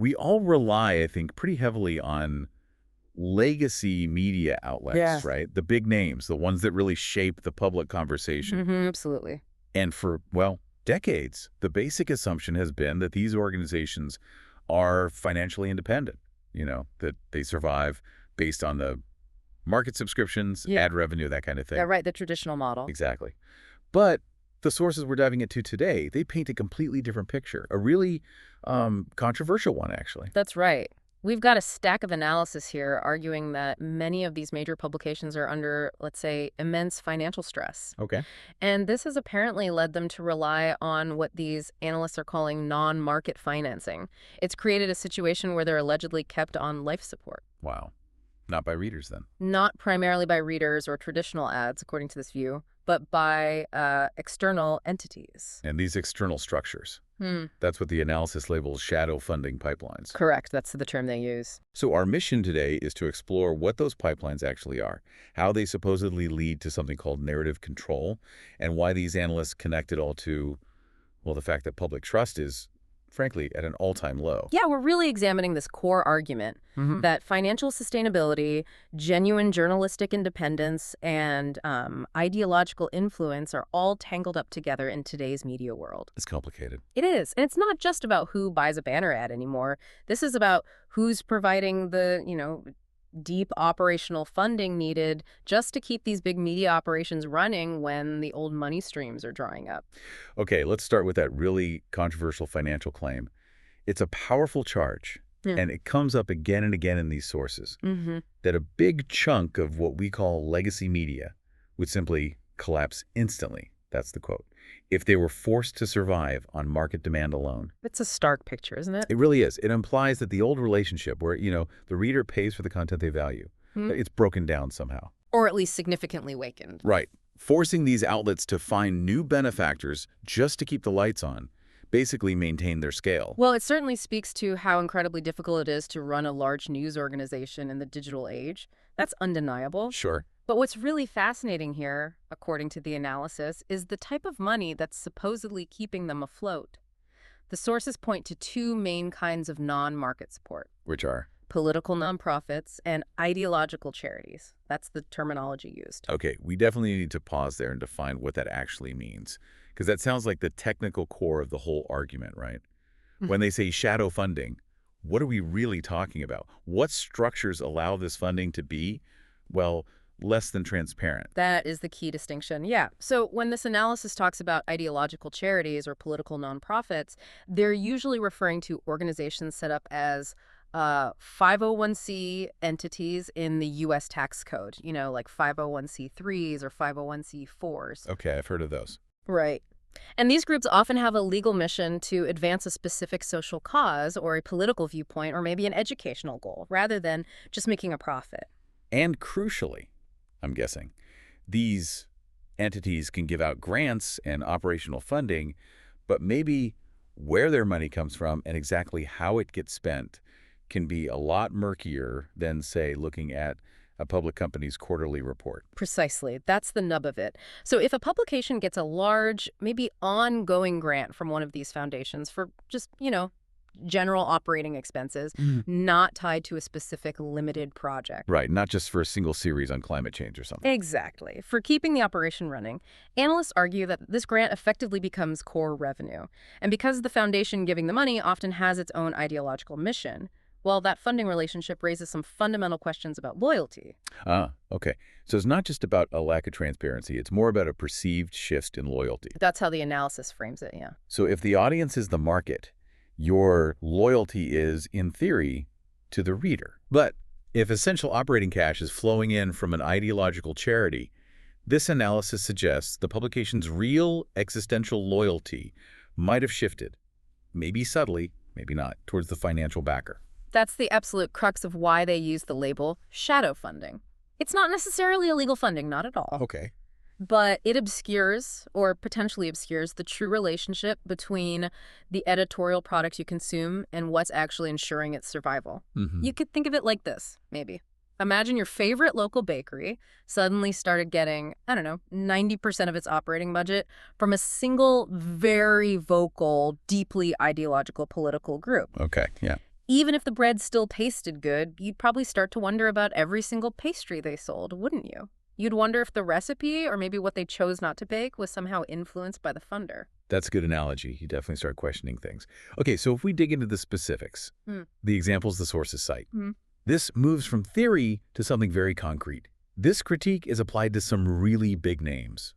We all rely, I think, pretty heavily on legacy media Yeah. outlets, right? The big names, the ones that really shape the public conversation. Absolutely. And for, well, decades, the basic assumption has been that these organizations are financially independent, that they survive based on the market subscriptions, Yeah. ad revenue, that kind of Yeah, thing. right. The traditional model. Exactly. But the sources we're diving into today, they paint a completely different picture, a really controversial one, actually. That's right. We've got a stack of analysis here arguing that many of these major publications are under, let's say, immense financial stress. Okay. And this has apparently led them to rely on what these analysts are calling non-market financing. It's created a situation where they're allegedly kept on life support. Wow. Not by readers, then. Not primarily by readers or traditional ads, according to this view, but by external entities. And these external structures, Hmm. that's what the analysis labels shadow funding pipelines. Correct. That's the term they use. So our mission today is to explore what those pipelines actually are, how they supposedly lead to something called narrative control, and why these analysts connect it all to, well, the fact that public trust is, frankly, at an all-time low. Yeah, we're really examining this core argument that financial sustainability, genuine journalistic independence, and ideological influence are all tangled up together in today's media world. It's complicated. It is. And it's not just about who buys a banner ad anymore. This is about who's providing the, deep operational funding needed just to keep these big media operations running when the old money streams are drying up. Okay, let's start with that really controversial financial claim. It's a powerful charge, Yeah. and it comes up again and again in these sources, Mm-hmm. that a big chunk of what we call legacy media would simply collapse instantly. That's the quote. If they were forced to survive on market demand alone. It's a stark picture, isn't it? It really is. It implies that the old relationship where, the reader pays for the content they value, Hmm. it's broken down somehow. Or at least significantly weakened. Right. Forcing these outlets to find new benefactors just to keep the lights on, basically maintain their scale. Well, it certainly speaks to how incredibly difficult it is to run a large news organization in the digital age. That's undeniable. Sure. But what's really fascinating here, according to the analysis, is the type of money that's supposedly keeping them afloat. The sources point to two main kinds of non-market support: Which are? political nonprofits and ideological charities. That's the terminology used. Okay, we definitely need to pause there and define what that actually means, because that sounds like the technical core of the whole argument, right? When they say shadow funding, what are we really talking about? What structures allow this funding to be, well, less than transparent? That is the key distinction. Yeah. So when this analysis talks about ideological charities or political nonprofits, they're usually referring to organizations set up as 501c entities in the U.S. tax code, like 501c3s or 501c4s. Okay, I've heard of those. Right. And these groups often have a legal mission to advance a specific social cause or a political viewpoint or maybe an educational goal, rather than just making a profit. And crucially, I'm guessing, these entities can give out grants and operational funding, but maybe where their money comes from and exactly how it gets spent can be a lot murkier than, say, looking at a public company's quarterly report. Precisely. That's the nub of it. So if a publication gets a large, maybe ongoing grant from one of these foundations for just, general operating expenses, not tied to a specific limited project. Right, not just for a single series on climate change or something. Exactly. For keeping the operation running, analysts argue that this grant effectively becomes core revenue. And because the foundation giving the money often has its own ideological mission, well, that funding relationship raises some fundamental questions about loyalty. Ah, okay. So it's not just about a lack of transparency. It's more about a perceived shift in loyalty. That's how the analysis frames it, yeah. So if the audience is the market, your loyalty is, in theory, to the reader. But if essential operating cash is flowing in from an ideological charity, this analysis suggests the publication's real existential loyalty might have shifted, maybe subtly, maybe not, towards the financial backer. That's the absolute crux of why they use the label shadow funding. It's not necessarily illegal funding, not at all. Okay. But it obscures, or potentially obscures, the true relationship between the editorial product you consume and what's actually ensuring its survival. You could think of it like this, maybe. Imagine your favorite local bakery suddenly started getting, 90% of its operating budget from a single, very vocal, deeply ideological political group. Okay, yeah. Even if the bread still tasted good, you'd probably start to wonder about every single pastry they sold, wouldn't you? You'd wonder if the recipe, or maybe what they chose not to bake, was somehow influenced by the funder. That's a good analogy. You definitely start questioning things. Okay, so if we dig into the specifics, Mm. the examples the sources cite, Mm. this moves from theory to something very concrete. This critique is applied to some really big names.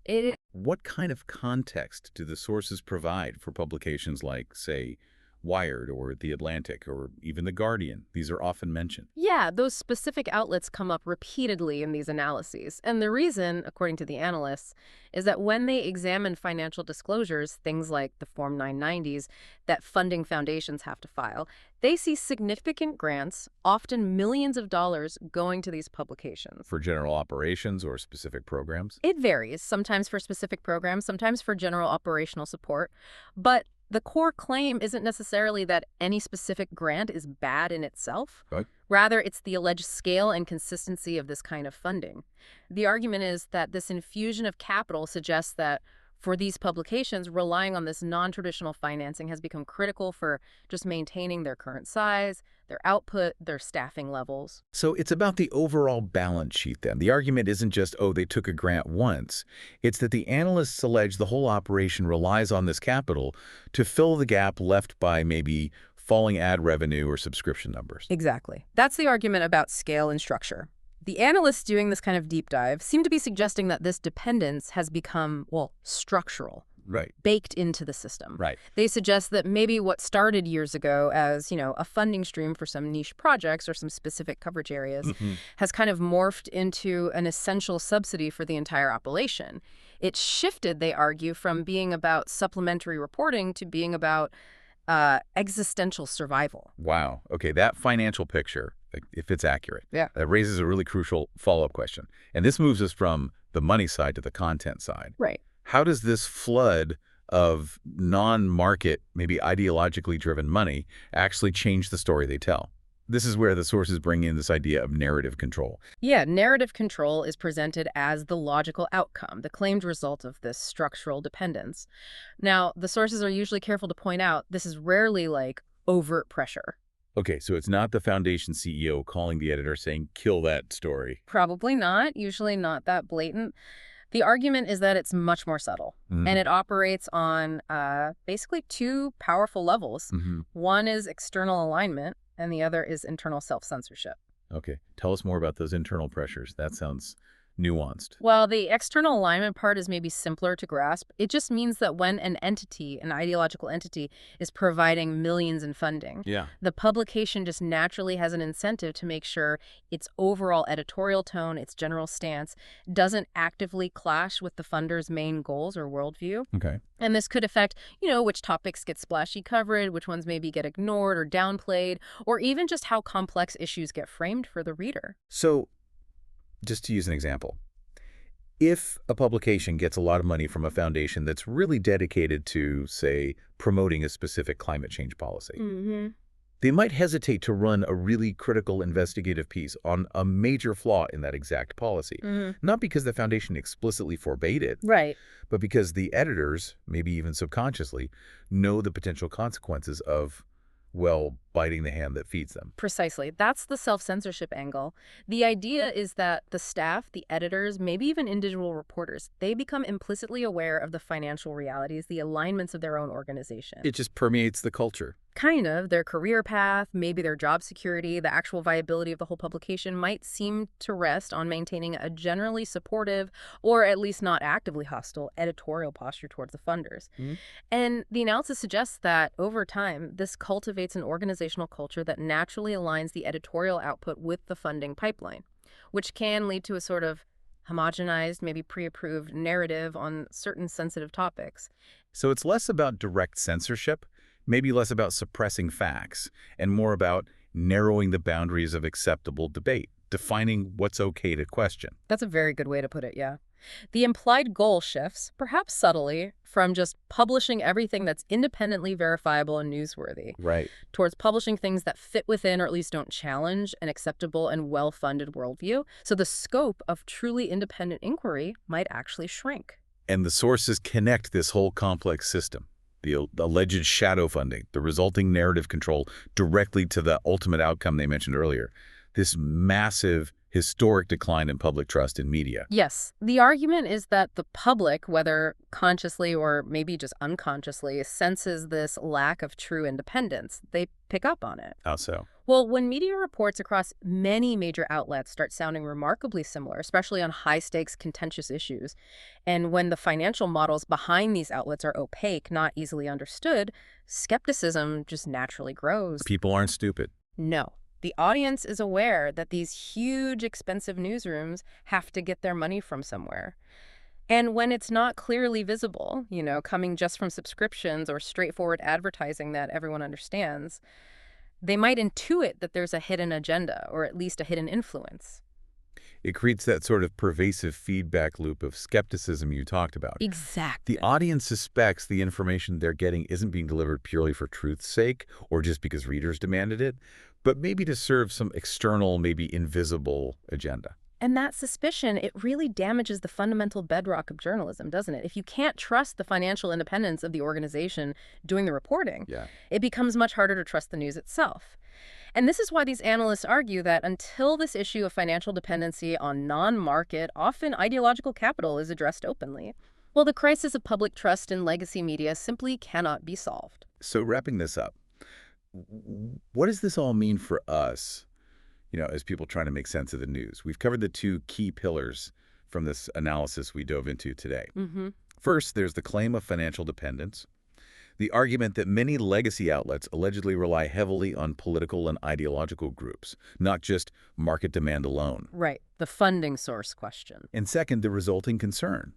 What kind of context do the sources provide for publications like, say, Wired or The Atlantic or even The Guardian? These are often mentioned. Yeah, those specific outlets come up repeatedly in these analyses. And the reason, according to the analysts, is that when they examine financial disclosures, things like the Form 990s that funding foundations have to file, they see significant grants, often millions of dollars, going to these publications. For general operations or specific programs? It varies, sometimes for specific programs, sometimes for general operational support. But the core claim isn't necessarily that any specific grant is bad in itself. Right. Rather, it's the alleged scale and consistency of this kind of funding. The argument is that this infusion of capital suggests that for these publications, relying on this non-traditional financing has become critical for just maintaining their current size, their output, their staffing levels. So it's about the overall balance sheet then. The argument isn't just, oh, they took a grant once. It's that the analysts allege the whole operation relies on this capital to fill the gap left by maybe falling ad revenue or subscription numbers. Exactly. That's the argument about scale and structure. The analysts doing this kind of deep dive seem to be suggesting that this dependence has become, well, structural. Right. Baked into the system. Right. They suggest that maybe what started years ago as, a funding stream for some niche projects or some specific coverage areas has kind of morphed into an essential subsidy for the entire operation. It shifted, they argue, from being about supplementary reporting to being about existential survival. Wow. Okay, that financial picture, if it's accurate, that raises a really crucial follow-up question. And this moves us from the money side to the content side. Right. How does this flood of non-market, maybe ideologically driven money actually change the story they tell? This is where the sources bring in this idea of narrative control. Yeah, narrative control is presented as the logical outcome, the claimed result of this structural dependence. Now, the sources are usually careful to point out this is rarely like overt pressure. Okay, so it's not the foundation CEO calling the editor saying, kill that story. Probably not, usually not that blatant. The argument is that it's much more subtle, and it operates on basically two powerful levels. One is external alignment, and the other is internal self-censorship. Okay. Tell us more about those internal pressures. That sounds nuanced. Well, the external alignment part is maybe simpler to grasp. It just means that when an entity, an ideological entity, is providing millions in funding, the publication just naturally has an incentive to make sure its overall editorial tone, its general stance, doesn't actively clash with the funder's main goals or worldview. Okay. And this could affect, which topics get splashy coverage, which ones maybe get ignored or downplayed, or even just how complex issues get framed for the reader. So, just to use an example, if a publication gets a lot of money from a foundation that's really dedicated to, say, promoting a specific climate change policy, they might hesitate to run a really critical investigative piece on a major flaw in that exact policy. Not because the foundation explicitly forbade it, Right. but because the editors, maybe even subconsciously, know the potential consequences of, well, biting the hand that feeds them. Precisely. That's the self-censorship angle. The idea is that the staff, the editors, maybe even individual reporters, they become implicitly aware of the financial realities, the alignments of their own organization. It just permeates the culture. Kind of. Their career path, maybe their job security, the actual viability of the whole publication might seem to rest on maintaining a generally supportive, or at least not actively hostile, editorial posture towards the funders. And the analysis suggests that over time, this cultivates an organizational culture that naturally aligns the editorial output with the funding pipeline, which can lead to a sort of homogenized, maybe pre-approved narrative on certain sensitive topics. So it's less about direct censorship, maybe less about suppressing facts, and more about narrowing the boundaries of acceptable debate, defining what's okay to question. That's a very good way to put it, yeah. The implied goal shifts, perhaps subtly, from just publishing everything that's independently verifiable and newsworthy, Right. towards publishing things that fit within or at least don't challenge an acceptable and well-funded worldview. So the scope of truly independent inquiry might actually shrink. And the sources connect this whole complex system. the alleged shadow funding, the resulting narrative control directly to the ultimate outcome they mentioned earlier. This massive, historic decline in public trust in media. Yes, the argument is that the public, whether consciously or maybe just unconsciously, senses this lack of true independence. They pick up on it. How so? Well, when media reports across many major outlets start sounding remarkably similar, especially on high-stakes, contentious issues, and when the financial models behind these outlets are opaque, not easily understood, skepticism just naturally grows. People aren't stupid. No. The audience is aware that these huge, expensive newsrooms have to get their money from somewhere. And when it's not clearly visible, coming just from subscriptions or straightforward advertising that everyone understands, they might intuit that there's a hidden agenda or at least a hidden influence. It creates that sort of pervasive feedback loop of skepticism you talked about. Exactly. The audience suspects the information they're getting isn't being delivered purely for truth's sake or just because readers demanded it, but maybe to serve some external, maybe invisible agenda. And that suspicion, it really damages the fundamental bedrock of journalism, doesn't it? If you can't trust the financial independence of the organization doing the reporting, it becomes much harder to trust the news itself. And this is why these analysts argue that until this issue of financial dependency on non-market, often ideological capital is addressed openly, well, the crisis of public trust in legacy media simply cannot be solved. So wrapping this up, what does this all mean for us, as people trying to make sense of the news? We've covered the two key pillars from this analysis we dove into today. First, there's the claim of financial dependence, the argument that many legacy outlets allegedly rely heavily on political and ideological groups, not just market demand alone. Right, the funding source question. And second, the resulting concern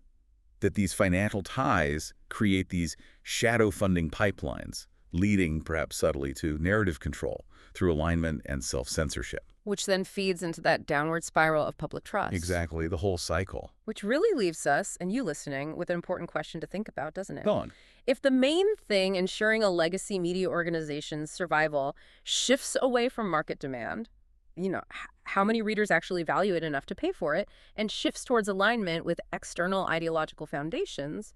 that these financial ties create these shadow funding pipelines, leading, perhaps subtly, to narrative control through alignment and self-censorship. Which then feeds into that downward spiral of public trust. Exactly, the whole cycle. Which really leaves us, and you listening, with an important question to think about, doesn't it? Go on. If the main thing ensuring a legacy media organization's survival shifts away from market demand, how many readers actually value it enough to pay for it, and shifts towards alignment with external ideological foundations,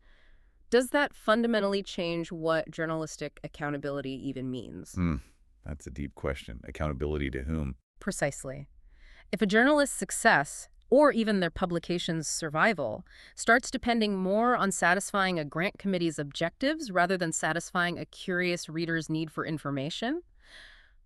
does that fundamentally change what journalistic accountability even means? That's a deep question. Accountability to whom? Precisely. If a journalist's success, or even their publication's survival, starts depending more on satisfying a grant committee's objectives rather than satisfying a curious reader's need for information,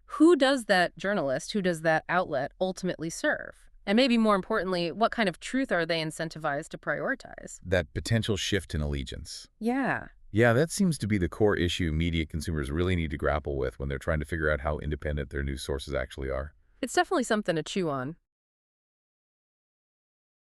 who does that journalist, who does that outlet ultimately serve? And maybe more importantly, what kind of truth are they incentivized to prioritize? That potential shift in allegiance. Yeah. Yeah, that seems to be the core issue media consumers really need to grapple with when they're trying to figure out how independent their news sources actually are. It's definitely something to chew on.